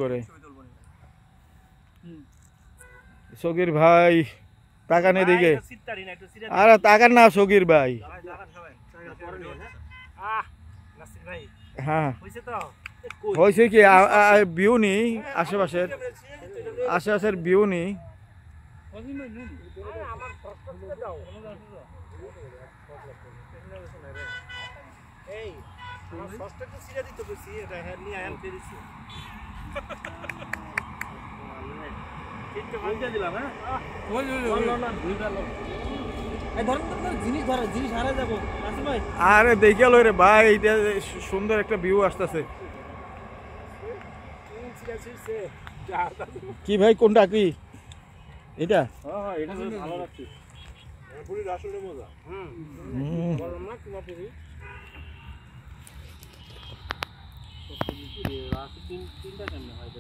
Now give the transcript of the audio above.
করে সগির ভাই তাকান এদিকে। আরে তাকান না সগির ভাই। হ্যাঁ হয়েছে কি ভিউ নি আশেপাশের ভিউ নি। আরে দেখে লো রে ভাই, এটা সুন্দর একটা ভিউ আসতেছে। কি ভাই কোনটা কি এটা? ভালো লাগছে পুরীর আসলে মজা। গরম না কিনা পুরী তিনটা কেমনে হয়